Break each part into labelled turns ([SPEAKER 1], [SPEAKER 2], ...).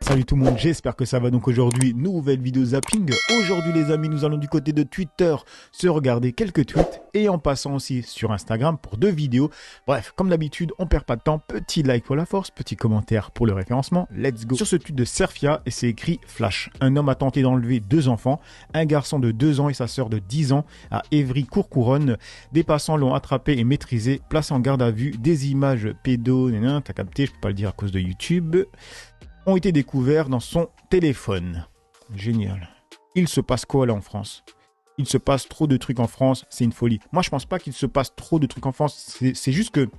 [SPEAKER 1] Salut tout le monde, j'espère que ça va. Donc aujourd'hui, nouvelle vidéo zapping. Aujourd'hui les amis, nous allons du côté de Twitter se regarder quelques tweets et en passant aussi sur Instagram pour 2 vidéos. Bref, comme d'habitude, on perd pas de temps. Petit like pour la force, petit commentaire pour le référencement. Let's go. Sur ce tweet de Serfia, et c'est écrit Flash. Un homme a tenté d'enlever 2 enfants, un garçon de 2 ans et sa sœur de 10 ans à Évry-Courcouronnes. Des passants l'ont attrapé et maîtrisé, placé en garde à vue. Des images pédo, t'as capté, je peux pas le dire à cause de YouTube, ont été découverts dans son téléphone. Génial. Il se passe quoi là en France? Il se passe trop de trucs en France, c'est une folie. Moi, je pense pas qu'il se passe trop de trucs en France. C'est juste que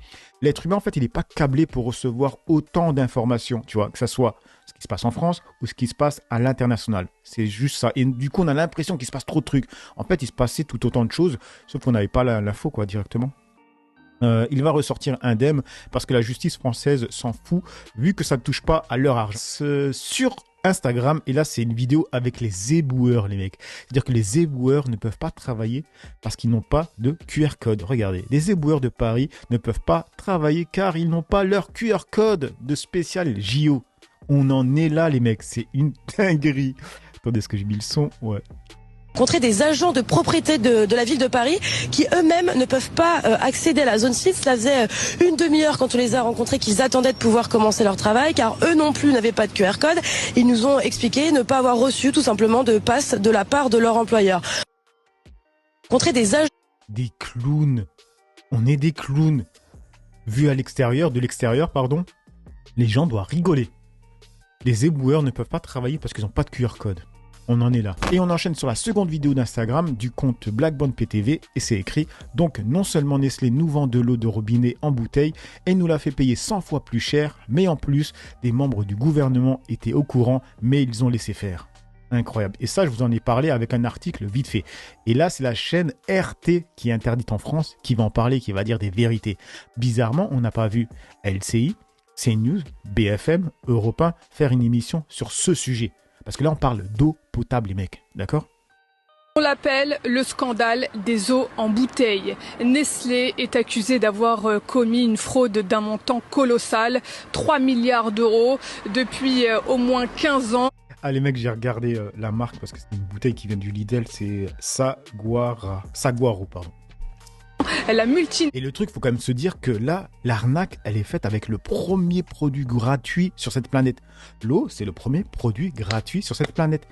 [SPEAKER 1] l'être humain, en fait, il n'est pas câblé pour recevoir autant d'informations, tu vois, que ça soit ce qui se passe en France ou ce qui se passe à l'international. C'est juste ça. Et du coup, on a l'impression qu'il se passe trop de trucs. En fait, il se passait tout autant de choses, sauf qu'on n'avait pas l'info, quoi, directement. Il va ressortir indemne parce que la justice française s'en fout vu que ça ne touche pas à leur argent. Sur Instagram, et là c'est une vidéo avec les éboueurs les mecs. C'est-à-dire que les éboueurs ne peuvent pas travailler parce qu'ils n'ont pas de QR code. Regardez, les éboueurs de Paris ne peuvent pas travailler car ils n'ont pas leur QR code de spécial JO. On en est là les mecs, c'est une dinguerie. Attendez, est-ce que j'ai mis le son? Ouais.
[SPEAKER 2] Rencontrer des agents de propriété de la ville de Paris qui eux-mêmes ne peuvent pas accéder à la zone 6. Ça faisait une demi-heure quand on les a rencontrés qu'ils attendaient de pouvoir commencer leur travail car eux non plus n'avaient pas de QR code. Ils nous ont expliqué ne pas avoir reçu tout simplement de passe de la part de leur employeur. Rencontrer des agents...
[SPEAKER 1] Des clowns. On est des clowns. Vu à l'extérieur, pardon, les gens doivent rigoler. Les éboueurs ne peuvent pas travailler parce qu'ils n'ont pas de QR code. On en est là. Et on enchaîne sur la seconde vidéo d'Instagram du compte BlackBandPTV et c'est écrit « Donc non seulement Nestlé nous vend de l'eau de robinet en bouteille et nous la fait payer 100 fois plus cher, mais en plus, des membres du gouvernement étaient au courant, mais ils ont laissé faire. » Incroyable. Et ça, je vous en ai parlé avec un article vite fait. Et là, c'est la chaîne RT qui est interdite en France, qui va en parler, qui va dire des vérités. Bizarrement, on n'a pas vu LCI, CNews, BFM, Europe 1 faire une émission sur ce sujet. Parce que là, on parle d'eau potable, les mecs, d'accord?
[SPEAKER 3] On l'appelle le scandale des eaux en bouteille. Nestlé est accusé d'avoir commis une fraude d'un montant colossal, 3 milliards d'euros, depuis au moins 15 ans.
[SPEAKER 1] Ah les mecs, j'ai regardé la marque parce que c'est une bouteille qui vient du Lidl, c'est Saguaro, pardon. Et le truc, faut quand même se dire que là, l'arnaque, elle est faite avec le premier produit gratuit sur cette planète. L'eau, c'est le premier produit gratuit sur cette planète.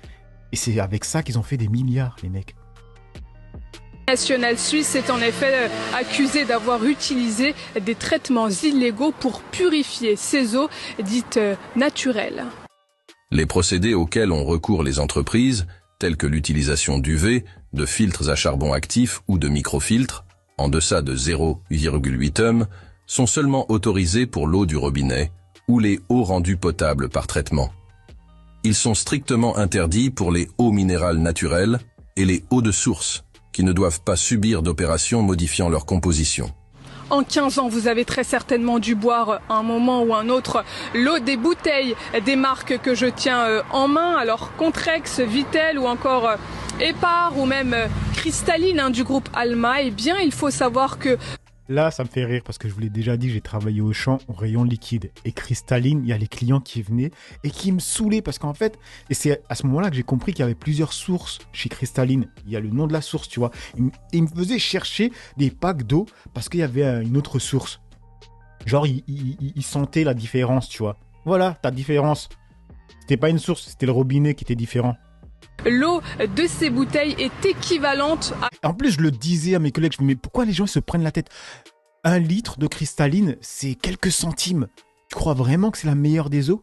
[SPEAKER 1] Et c'est avec ça qu'ils ont fait des milliards, les mecs.
[SPEAKER 3] National suisse est en effet accusé d'avoir utilisé des traitements illégaux pour purifier ces eaux dites naturelles.
[SPEAKER 4] Les procédés auxquels ont recours les entreprises, tels que l'utilisation d'UV, de filtres à charbon actif ou de microfiltres, en deçà de 0,8 ohms, sont seulement autorisés pour l'eau du robinet ou les eaux rendues potables par traitement. Ils sont strictement interdits pour les eaux minérales naturelles et les eaux de source, qui ne doivent pas subir d'opérations modifiant leur composition.
[SPEAKER 3] En 15 ans, vous avez très certainement dû boire à un moment ou un autre l'eau des bouteilles des marques que je tiens en main. Alors Contrex, Vittel ou encore Épar ou même Cristalline du groupe Alma. Eh bien, il faut savoir que...
[SPEAKER 1] Là, ça me fait rire parce que je vous l'ai déjà dit, j'ai travaillé au champ au rayon liquide. Et Cristalline, il y a les clients qui venaient et qui me saoulaient parce qu'en fait, et c'est à ce moment-là que j'ai compris qu'il y avait plusieurs sources chez Cristalline. Il y a le nom de la source, tu vois. Et il me faisait chercher des packs d'eau parce qu'il y avait une autre source. Genre, il sentait la différence, tu vois. Voilà, ta différence. C'était pas une source, c'était le robinet qui était différent.
[SPEAKER 3] L'eau de ces bouteilles est équivalente à...
[SPEAKER 1] En plus, je le disais à mes collègues, je me dis, mais pourquoi les gens se prennent la tête? 1 litre de cristalline, c'est quelques centimes. Tu crois vraiment que c'est la meilleure des eaux?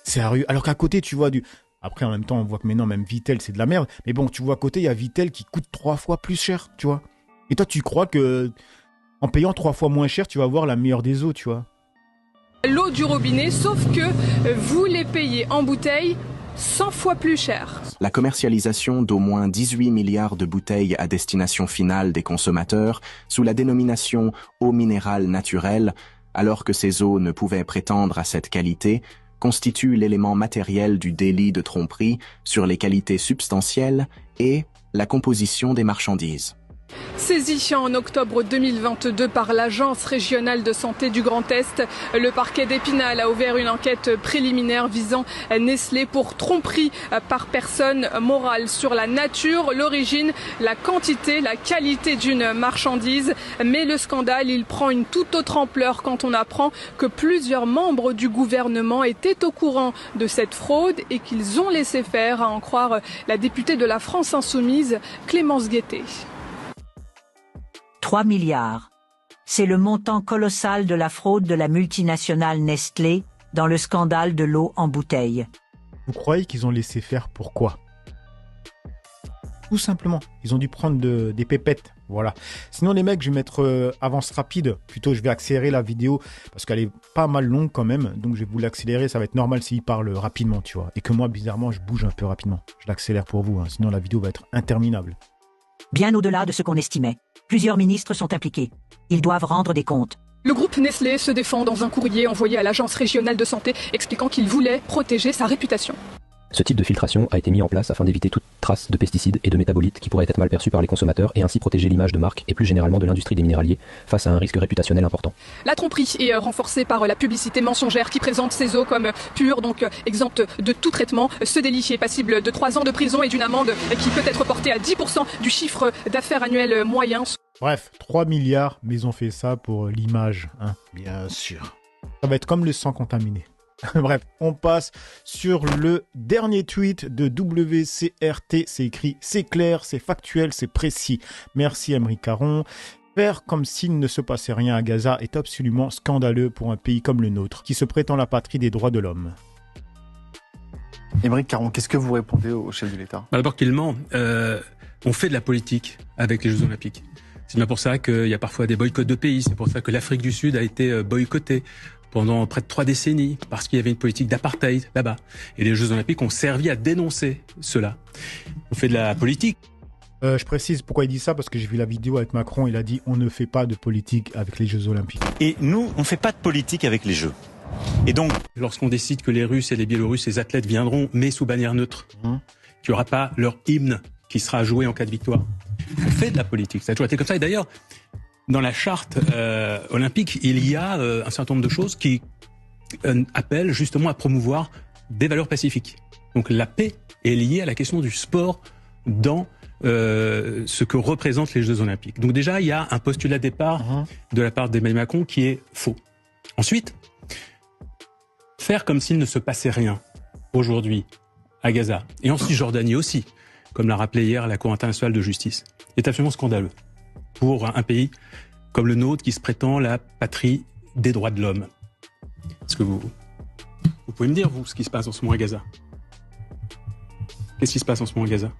[SPEAKER 1] Sérieux? Alors qu'à côté, tu vois du... Après, en même temps, on voit que maintenant, même Vittel, c'est de la merde. Mais bon, tu vois à côté, il y a Vittel qui coûte 3 fois plus cher, tu vois. Et toi, tu crois que en payant 3 fois moins cher, tu vas avoir la meilleure des eaux, tu vois.
[SPEAKER 3] L'eau du robinet, sauf que vous les payez en bouteille 100 fois plus cher.
[SPEAKER 5] La commercialisation d'au moins 18 milliards de bouteilles à destination finale des consommateurs sous la dénomination eau minérale naturelle, alors que ces eaux ne pouvaient prétendre à cette qualité, constitue l'élément matériel du délit de tromperie sur les qualités substantielles et la composition des marchandises.
[SPEAKER 3] Saisi en octobre 2022 par l'Agence régionale de santé du Grand Est, le parquet d'Épinal a ouvert une enquête préliminaire visant Nestlé pour tromperie par personne morale sur la nature, l'origine, la quantité, la qualité d'une marchandise. Mais le scandale, il prend une toute autre ampleur quand on apprend que plusieurs membres du gouvernement étaient au courant de cette fraude et qu'ils ont laissé faire, à en croire la députée de la France Insoumise, Clémence Guettet.
[SPEAKER 6] 3 milliards. C'est le montant colossal de la fraude de la multinationale Nestlé dans le scandale de l'eau en bouteille.
[SPEAKER 1] Vous croyez qu'ils ont laissé faire pourquoi? Tout simplement, ils ont dû prendre des pépettes, voilà. Sinon les mecs, je vais mettre avance rapide, plutôt je vais accélérer la vidéo parce qu'elle est pas mal longue quand même, donc je vais vous l'accélérer, ça va être normal s'il parle rapidement, tu vois. Et que moi, bizarrement, je bouge un peu rapidement. Je l'accélère pour vous, hein, sinon la vidéo va être interminable.
[SPEAKER 6] Bien au-delà de ce qu'on estimait. Plusieurs ministres sont impliqués. Ils doivent rendre des comptes.
[SPEAKER 3] Le groupe Nestlé se défend dans un courrier envoyé à l'Agence régionale de santé expliquant qu'il voulait protéger sa réputation.
[SPEAKER 7] Ce type de filtration a été mis en place afin d'éviter toute trace de pesticides et de métabolites qui pourraient être mal perçus par les consommateurs et ainsi protéger l'image de marque et plus généralement de l'industrie des minéraliers face à un risque réputationnel important.
[SPEAKER 3] La tromperie est renforcée par la publicité mensongère qui présente ces eaux comme pures, donc exemptes de tout traitement. Ce délit est passible de 3 ans de prison et d'une amende qui peut être portée à 10% du chiffre d'affaires annuel moyen.
[SPEAKER 1] Bref, 3 milliards, mais ils ont fait ça pour l'image, hein, bien sûr. Ça va être comme le sang contaminé. Bref, on passe sur le dernier tweet de WCRT. C'est écrit, c'est clair, c'est factuel, c'est précis. Merci Aymeric Caron. Faire comme s'il ne se passait rien à Gaza est absolument scandaleux pour un pays comme le nôtre, qui se prétend la patrie des droits de l'homme.
[SPEAKER 8] Aymeric Caron, qu'est-ce que vous répondez au chef de l'État?
[SPEAKER 9] D'abord qu'il ment, on fait de la politique avec les Jeux Olympiques. C'est bien pour ça qu'il y a parfois des boycotts de pays, c'est pour ça que l'Afrique du Sud a été boycottée pendant près de 3 décennies, parce qu'il y avait une politique d'apartheid là-bas. Et les Jeux Olympiques ont servi à dénoncer cela. On fait de la politique.
[SPEAKER 1] Je précise pourquoi il dit ça, parce que j'ai vu la vidéo avec Macron, il a dit on ne fait pas de politique avec les Jeux Olympiques.
[SPEAKER 10] Et nous, on ne fait pas de politique avec les Jeux. Et donc,
[SPEAKER 9] lorsqu'on décide que les Russes et les Biélorusses, les athlètes viendront, mais sous bannière neutre, qu'il n'y aura pas leur hymne qui sera joué en cas de victoire. On fait de la politique, ça a toujours été comme ça. Et d'ailleurs, dans la charte olympique, il y a un certain nombre de choses qui appellent justement à promouvoir des valeurs pacifiques. Donc la paix est liée à la question du sport dans ce que représentent les Jeux Olympiques. Donc déjà, il y a un postulat de départ de la part d'Emmanuel Macron qui est faux. Ensuite, faire comme s'il ne se passait rien aujourd'hui à Gaza, et en Cisjordanie aussi, comme l'a rappelé hier la Cour internationale de justice, est absolument scandaleux pour un pays comme le nôtre qui se prétend la patrie des droits de l'homme. Est-ce que vous pouvez me dire, vous, ce qui se passe en ce moment à Gaza? Qu'est-ce qui se passe en ce moment à Gaza?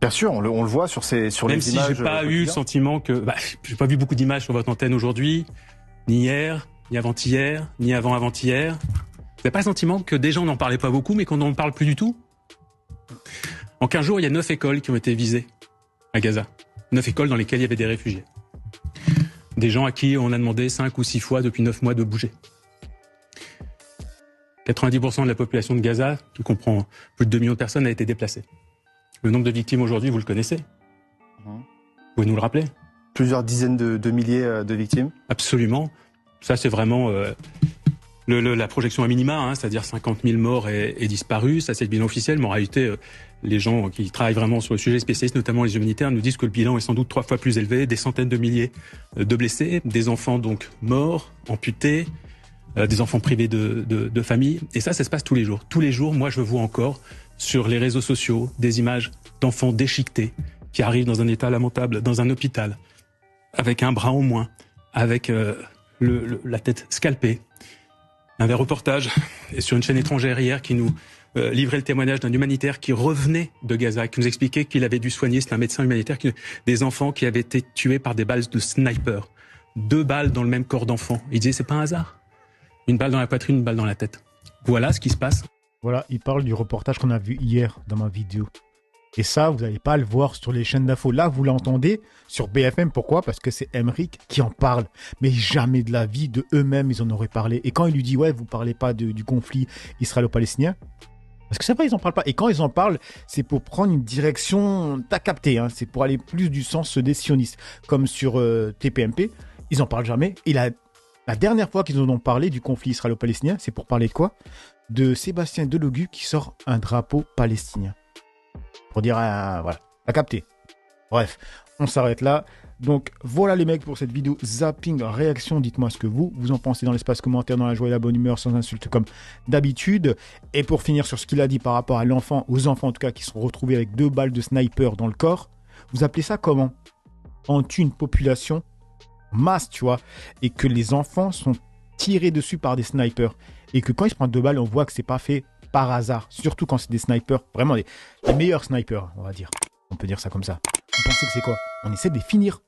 [SPEAKER 8] Bien sûr, on le voit sur les images.
[SPEAKER 9] Même si j'ai pas eu le sentiment que... j'ai pas vu beaucoup d'images sur votre antenne aujourd'hui, ni hier, ni avant-hier, ni avant-avant-hier. Vous n'avez pas le sentiment que des gens n'en parlaient pas beaucoup, mais qu'on n'en parle plus du tout? En 15 jours, il y a 9 écoles qui ont été visées à Gaza. 9 écoles dans lesquelles il y avait des réfugiés. Des gens à qui on a demandé 5 ou 6 fois depuis 9 mois de bouger. 90% de la population de Gaza, qui comprend plus de 2 millions de personnes, a été déplacée. Le nombre de victimes aujourd'hui, vous le connaissez? Vous pouvez nous le rappeler?
[SPEAKER 8] Plusieurs dizaines de milliers de victimes?
[SPEAKER 9] Absolument. Ça, c'est vraiment la projection à minima, c'est-à-dire 50 000 morts et disparus. Ça, c'est le bilan officiel. Mais en réalité, les gens qui travaillent vraiment sur le sujet, spécialistes, notamment les humanitaires, nous disent que le bilan est sans doute 3 fois plus élevé. Des centaines de milliers de blessés, des enfants donc morts, amputés, des enfants privés de famille. Et ça se passe tous les jours. Tous les jours, moi, je vois encore sur les réseaux sociaux des images d'enfants déchiquetés qui arrivent dans un état lamentable, dans un hôpital, avec un bras en moins, avec la tête scalpée. Un reportage sur une chaîne étrangère hier qui nous livrait le témoignage d'un humanitaire qui revenait de Gaza, qui nous expliquait qu'il avait dû soigner, c'est un médecin humanitaire, des enfants qui avaient été tués par des balles de sniper. 2 balles dans le même corps d'enfant. Il disait, c'est pas un hasard. Une balle dans la poitrine, une balle dans la tête. Voilà ce qui se passe.
[SPEAKER 1] Voilà, il parle du reportage qu'on a vu hier dans ma vidéo. Et ça, vous n'allez pas à le voir sur les chaînes d'infos. Là, vous l'entendez sur BFM. Pourquoi? Parce que c'est Aymeric qui en parle. Mais jamais de la vie de eux-mêmes, ils en auraient parlé. Et quand il lui dit, ouais, vous parlez pas du conflit israélo-palestinien, Parce que c'est vrai, ils en parlent pas. Et quand ils en parlent, c'est pour prendre une direction, t'as capté, hein, c'est pour aller plus du sens des sionistes. Comme sur TPMP, ils en parlent jamais. Et la dernière fois qu'ils en ont parlé du conflit israélo-palestinien, c'est pour parler de quoi? De Sébastien Delogu qui sort un drapeau palestinien. Pour dire, voilà, t'as capté. Bref, on s'arrête là. Donc voilà les mecs pour cette vidéo zapping réaction. Dites-moi ce que vous en pensez dans l'espace commentaire, dans la joie et la bonne humeur, sans insultes comme d'habitude. Et pour finir sur ce qu'il a dit par rapport à l'enfant, aux enfants en tout cas qui sont retrouvés avec 2 balles de sniper dans le corps, vous appelez ça comment? On tue une population masse, tu vois, et que les enfants sont tirés dessus par des snipers. Et que quand ils se prennent 2 balles, on voit que c'est pas fait par hasard. Surtout quand c'est des snipers, vraiment les meilleurs snipers, on va dire. On peut dire ça comme ça. Vous pensez que c'est quoi? On essaie de les finir.